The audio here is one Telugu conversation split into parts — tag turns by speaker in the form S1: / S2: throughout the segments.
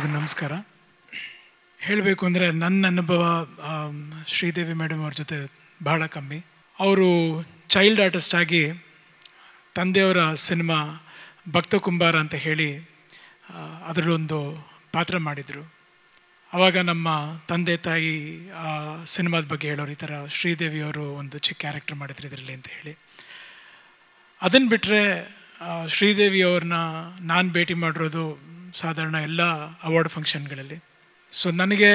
S1: ಎಲ್ರಿಗೂ ನಮಸ್ಕಾರ. ಹೇಳಬೇಕು ಅಂದರೆ ನನ್ನ ಅನುಭವ ಶ್ರೀದೇವಿ ಮೇಡಮ್ ಅವ್ರ ಜೊತೆ ಬಹಳ ಕಮ್ಮಿ. ಅವರು ಚೈಲ್ಡ್ ಆರ್ಟಿಸ್ಟ್ ಆಗಿ ತಂದೆಯವರ ಸಿನಿಮಾ ಭಕ್ತ ಕುಂಬಾರ ಅಂತ ಹೇಳಿ ಅದರಲ್ಲೊಂದು ಪಾತ್ರ ಮಾಡಿದರು. ಆವಾಗ ನಮ್ಮ ತಂದೆ ತಾಯಿ ಆ ಸಿನಿಮಾದ ಬಗ್ಗೆ ಹೇಳೋರು, ಈ ಥರ ಶ್ರೀದೇವಿಯವರು ಒಂದು ಚಿಕ್ಕ ಕ್ಯಾರೆಕ್ಟರ್ ಮಾಡಿದ್ರು ಇದರಲ್ಲಿ ಅಂತ ಹೇಳಿ. ಅದನ್ನು ಬಿಟ್ಟರೆ ಶ್ರೀದೇವಿಯವ್ರನ್ನ ನಾನು ಭೇಟಿ ಮಾಡಿರೋದು ಸಾಧಾರಣ ಎಲ್ಲ ಅವಾರ್ಡ್ ಫಂಕ್ಷನ್ಗಳಲ್ಲಿ. ಸೊ ನನಗೆ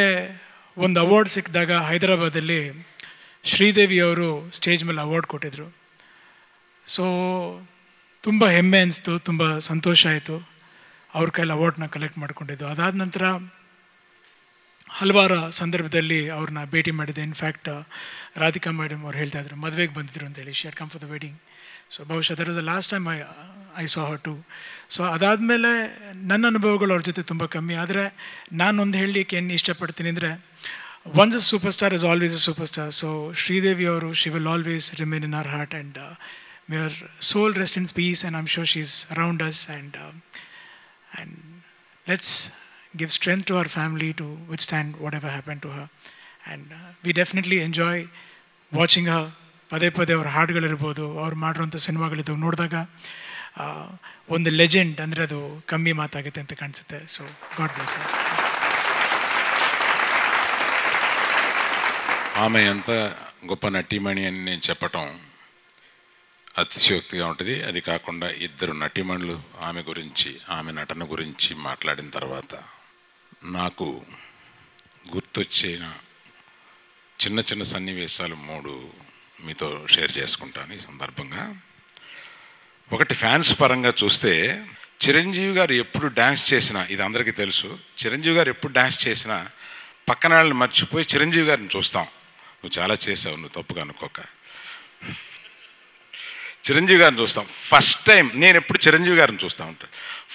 S1: ಒಂದು ಅವಾರ್ಡ್ ಸಿಕ್ಕಿದಾಗ ಹೈದರಾಬಾದಲ್ಲಿ ಶ್ರೀದೇವಿಯವರು ಸ್ಟೇಜ್ ಮೇಲೆ ಅವಾರ್ಡ್ ಕೊಟ್ಟಿದ್ದರು. ಸೊ ತುಂಬ ಹೆಮ್ಮೆ ಅನಿಸ್ತು, ತುಂಬ ಸಂತೋಷ ಆಯಿತು ಅವ್ರ ಕೈಲಿ ಅವಾರ್ಡ್ನ ಕಲೆಕ್ಟ್ ಮಾಡ್ಕೊಂಡಿದ್ದು. ಅದಾದ ನಂತರ ಹಲವಾರು ಸಂದರ್ಭದಲ್ಲಿ ಅವ್ರನ್ನ ಭೇಟಿ ಮಾಡಿದೆ. ಇನ್ಫ್ಯಾಕ್ಟ್ ರಾಧಿಕಾ ಮೇಡಮ್ ಅವ್ರು ಹೇಳ್ತಾಯಿದ್ರು ಮದುವೆಗೆ ಬಂದಿದ್ರು ಅಂತೇಳಿ, she had come for the wedding. So ಬಹುಶಃ that was the last time I saw her too. So ಅದಾದಮೇಲೆ ನನ್ನ ಅನುಭವಗಳು ಅವ್ರ ಜೊತೆ ತುಂಬ ಕಮ್ಮಿ. ಆದರೆ ನಾನೊಂದು ಹೇಳಲಿಕ್ಕೆ ಏನು ಇಷ್ಟಪಡ್ತೀನಿ ಅಂದರೆ, once a super star is always a super star. So Sridevi ಅವರು, she will always remain in our heart and may our soul rest in peace and I am sure she is around us and let's give strength to our family to withstand whatever happened to her. And we definitely enjoy watching her. ಪದೇ ಪದೇ ಅವ್ರ ಹಾಡುಗಳಿರ್ಬೋದು, ಅವ್ರು ಮಾಡಿರೋಂಥ ಸಿನಿಮಾಗಳಿದ್ದು ನೋಡಿದಾಗ ಒಂದು ಲೆಜೆಂಡ್ ಅಂದರೆ ಅದು ಕಮ್ಮಿ ಮಾತಾಗುತ್ತೆ ಅಂತ ಕಾಣಿಸುತ್ತೆ. ಸೊ ಗಾಡ್ ಬ್ಲೆಸ್ ಹರ್.
S2: ఆమె ఎంత గొప్ప నటీమణి అని నేను చెప్పటం అతిశయోక్తిగా ఉంటుంది. అది కాకుండా ఇద్దరు నటీమణులు ఆమె గురించి, ఆమె నటన గురించి మాట్లాడిన తర్వాత నాకు గుర్తొచ్చిన చిన్న చిన్న సన్నివేశాలు 3 మీతో షేర్ చేసుకుంటాను ఈ సందర్భంగా. ఒకటి, ఫ్యాన్స్ పరంగా చూస్తే చిరంజీవి గారు ఎప్పుడు డ్యాన్స్ చేసినా, ఇది అందరికీ తెలుసు, చిరంజీవి గారు ఎప్పుడు డ్యాన్స్ చేసినా పక్కన వాళ్ళని మర్చిపోయి చిరంజీవి గారిని చూస్తాం. నువ్వు చాలా చేసావు, నువ్వు తప్పుగా అనుకోక, చిరంజీవి గారిని చూస్తాం. ఫస్ట్ టైం నేను ఎప్పుడు చిరంజీవి గారిని చూస్తూ ఉంటాను.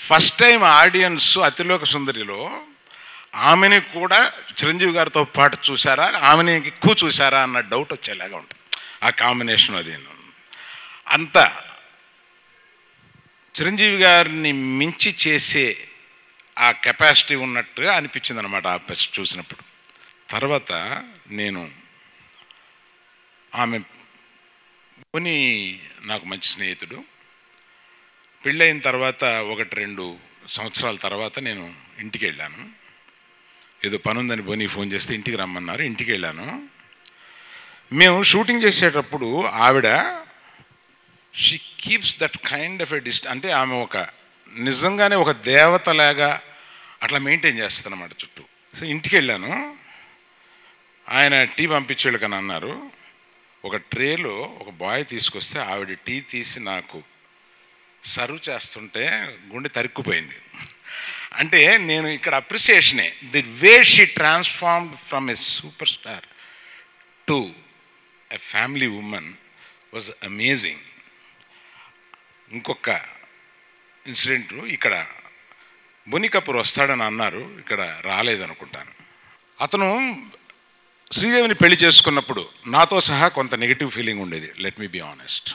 S2: ఫస్ట్ టైం ఆడియన్స్ అతిలోక సుందరిలో ఆమెని కూడా చిరంజీవి గారితో పాటు చూసారా, ఆమెని ఎక్కువ చూసారా అన్న డౌట్ వచ్చేలాగా ఉంటుంది ఆ కాంబినేషన్. అది అంత చిరంజీవి గారిని మించి చేసే ఆ కెపాసిటీ ఉన్నట్టుగా అనిపించింది అనమాట ఆ ఫస్ట్ చూసినప్పుడు. తర్వాత నేను ఆమె బోని నాకు మంచి స్నేహితుడు. పెళ్ళైన తర్వాత 1-2 సంవత్సరాల తర్వాత నేను ఇంటికి వెళ్ళాను. ఏదో పని ఉందని బోని ఫోన్ చేస్తే ఇంటికి రమ్మన్నారు, ఇంటికి వెళ్ళాను. మేము షూటింగ్ చేసేటప్పుడు ఆవిడ she keeps that kind of a అంటే ఆమె ఒక నిజంగానే ఒక దేవతలాగా అట్లా మెయింటైన్ చేస్తుంది అన్నమాట చుట్టూ. సో ఇంటికి వెళ్ళాను, ఆయన టీ పంపించేళ్ళకని అన్నారు. ఒక ట్రేలో ఒక బాయ్ తీసుకొస్తే ఆవిడ టీ తీసి నాకు సర్వ్ చేస్తుంటే గుండె తరుక్కుపోయింది. అంటే నేను ఇక్కడ అప్రిసియేషనే, the way she transformed from a super star to a family woman was amazing. ఇంకొక ఇన్సిడెంట్, ఇక్కడ బోని కపూర్ వస్తాడని అన్నారు, ఇక్కడ రాలేదనుకుంటాను. అతను శ్రీదేవిని పెళ్లి చేసుకున్నప్పుడు నాతో సహా కొంత నెగిటివ్ ఫీలింగ్ ఉండేది, లెట్ మీ బీ ఆనెస్ట్,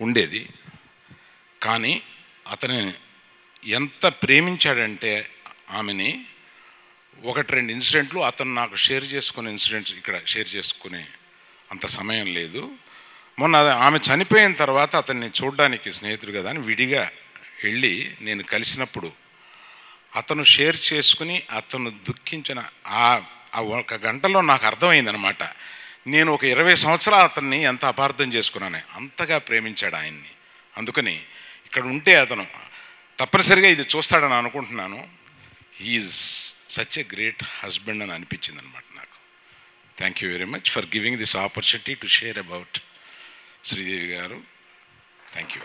S2: ఉండేది. కానీ అతను ఎంత ప్రేమించాడంటే ఆమెని, 1-2 ఇన్సిడెంట్లు అతను నాకు షేర్ చేసుకునే ఇన్సిడెంట్స్ ఇక్కడ షేర్ చేసుకునే అంత సమయం లేదు. మొన్న ఆమె చనిపోయిన తర్వాత అతన్ని చూడడానికి స్నేహితుడు కదా అని విడిగా వెళ్ళి నేను కలిసినప్పుడు అతను షేర్ చేసుకుని అతను దుఃఖించిన ఆ 1 గంటలో నాకు అర్థమైందనమాట, నేను ఒక 20 సంవత్సరాలు అతన్ని ఎంత అపార్థం చేసుకున్నానే, అంతగా ప్రేమించాడు ఆయన్ని. అందుకని ఇక్కడ ఉంటే అతను తప్పనిసరిగా ఇది చూస్తాడని అనుకుంటున్నాను. He's such a great husband అని అనిపించింది అనమాట నాకు. Thank you very much for giving this opportunity to share about Sridevi garu. Thank you.